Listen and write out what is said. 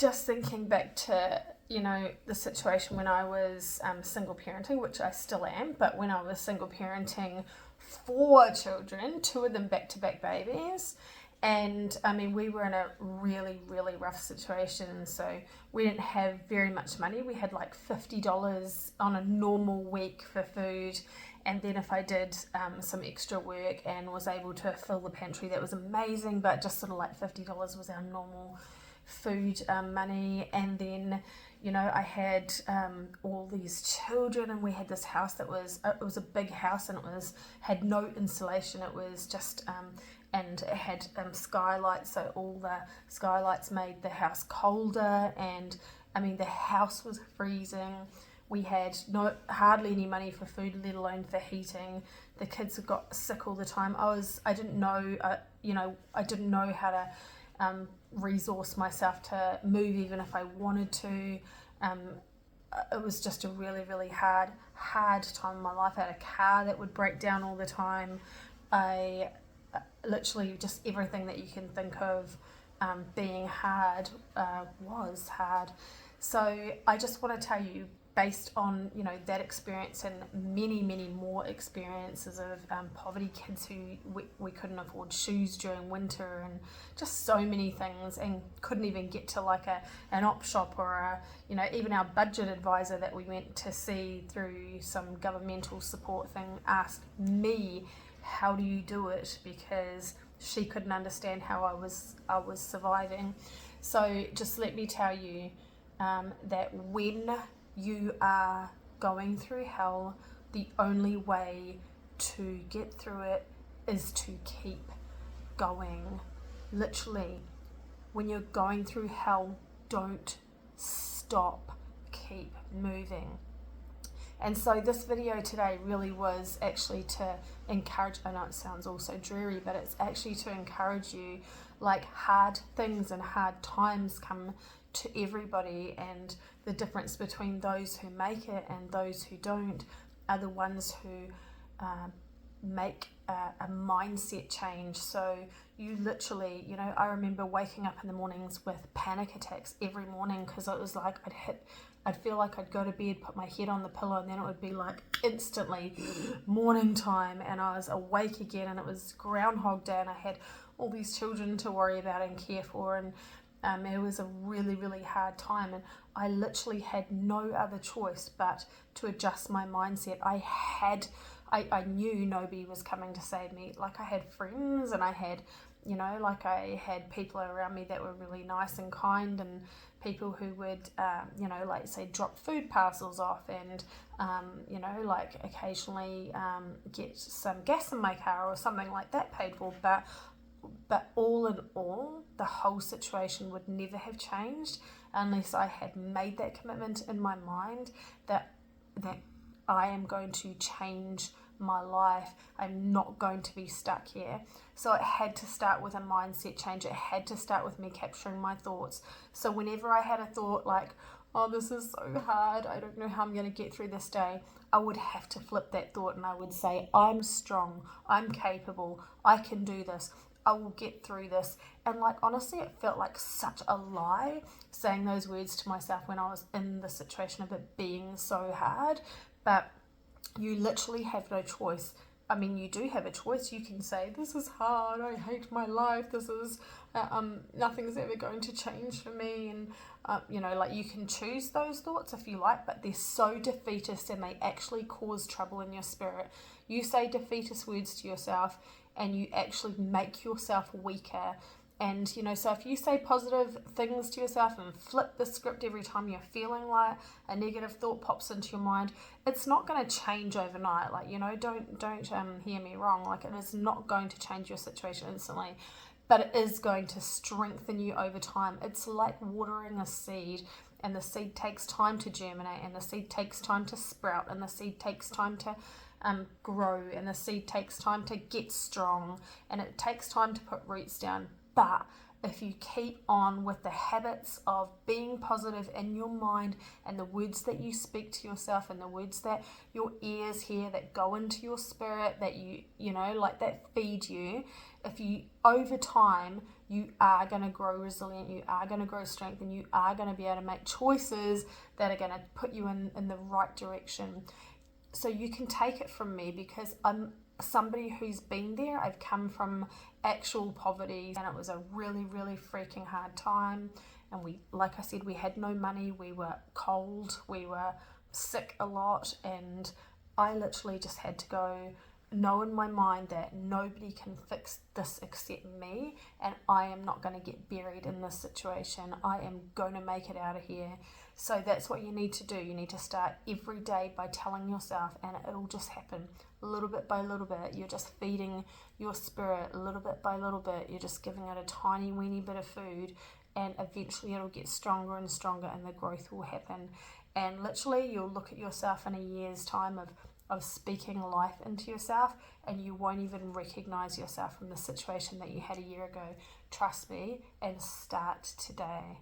just thinking back to, the situation when I was single parenting, which I still am, but when I was single parenting 4 children, 2 of them back-to-back babies. And we were in a really, really rough situation. So we didn't have very much money. We had like $50 on a normal week for food. And then if I did some extra work and was able to fill the pantry, that was amazing. But just sort of like $50 was our normal food money. And then, I had all these children, and we had this house that was, it was a big house, and had no insulation. It was just, and it had skylights, so all the skylights made the house colder, and the house was freezing. We had hardly any money for food, let alone for heating. The kids had got sick all the time. I didn't know, I didn't know how to resource myself to move even if I wanted to. It was just a really, really hard time in my life. I had a car that would break down all the time. I literally just everything that you can think of being hard was hard. So I just want to tell you, based on that experience and many, many more experiences of poverty, kids who we couldn't afford shoes during winter, and just so many things, and couldn't even get to like an op shop, or even our budget advisor that we went to see through some governmental support thing asked me, how do you do it, because she couldn't understand how I was surviving. So just let me tell you that when you are going through hell, the only way to get through it is to keep going. Literally, when you're going through hell, don't stop, keep moving. And so this video today really was actually to encourage, I know it sounds all so dreary, but it's actually to encourage you, like hard things and hard times come to everybody, and the difference between those who make it and those who don't are the ones who make a mindset change. So you literally, I remember waking up in the mornings with panic attacks every morning, because it was like I'd feel like I'd go to bed, put my head on the pillow, and then it would be like instantly morning time, and I was awake again, and it was Groundhog Day, and I had all these children to worry about and care for, and it was a really, really hard time, and I literally had no other choice but to adjust my mindset. I knew nobody was coming to save me. Like, I had friends, and I had, I had people around me that were really nice and kind, and people who would, like say drop food parcels off, and, like occasionally get some gas in my car or something like that paid for. But all in all, the whole situation would never have changed unless I had made that commitment in my mind that I am going to change my life. I'm not going to be stuck here. So it had to start with a mindset change. It had to start with me capturing my thoughts. So whenever I had a thought like, oh, this is so hard, I don't know how I'm going to get through this day, I would have to flip that thought, and I would say, I'm strong, I'm capable, I can do this, I will get through this. And like, honestly, it felt like such a lie saying those words to myself when I was in the situation of it being so hard. But you literally have no choice. I mean, you do have a choice. You can say, this is hard, I hate my life, this is nothing's ever going to change for me, and like, you can choose those thoughts if you like, but they're so defeatist, and they actually cause trouble in your spirit. You say defeatist words to yourself, and you actually make yourself weaker. And so if you say positive things to yourself and flip the script every time you're feeling like a negative thought pops into your mind, it's not going to change overnight. Like, don't hear me wrong. Like, it is not going to change your situation instantly, but it is going to strengthen you over time. It's like watering a seed, and the seed takes time to germinate, and the seed takes time to sprout, and the seed takes time to grow, and the seed takes time to get strong, and it takes time to put roots down. But if you keep on with the habits of being positive in your mind, and the words that you speak to yourself, and the words that your ears hear that go into your spirit, that that feed you, if you over time you are going to grow resilient, you are going to grow strength, and you are going to be able to make choices that are going to put you in the right direction. So you can take it from me, because I'm somebody who's been there. I've come from actual poverty, and it was a really, really freaking hard time. And we, like I said, we had no money, we were cold, we were sick a lot, and I literally just had to go, know in my mind that nobody can fix this except me, and I am not going to get buried in this situation. I am going to make it out of here. So that's what you need to do. You need to start every day by telling yourself, and it'll just happen little bit by little bit. You're just feeding your spirit little bit by little bit. You're just giving it a tiny weeny bit of food, and eventually it'll get stronger and stronger, and the growth will happen. And literally you'll look at yourself in a year's time of speaking life into yourself, and you won't even recognize yourself from the situation that you had a year ago. Trust me, and start today.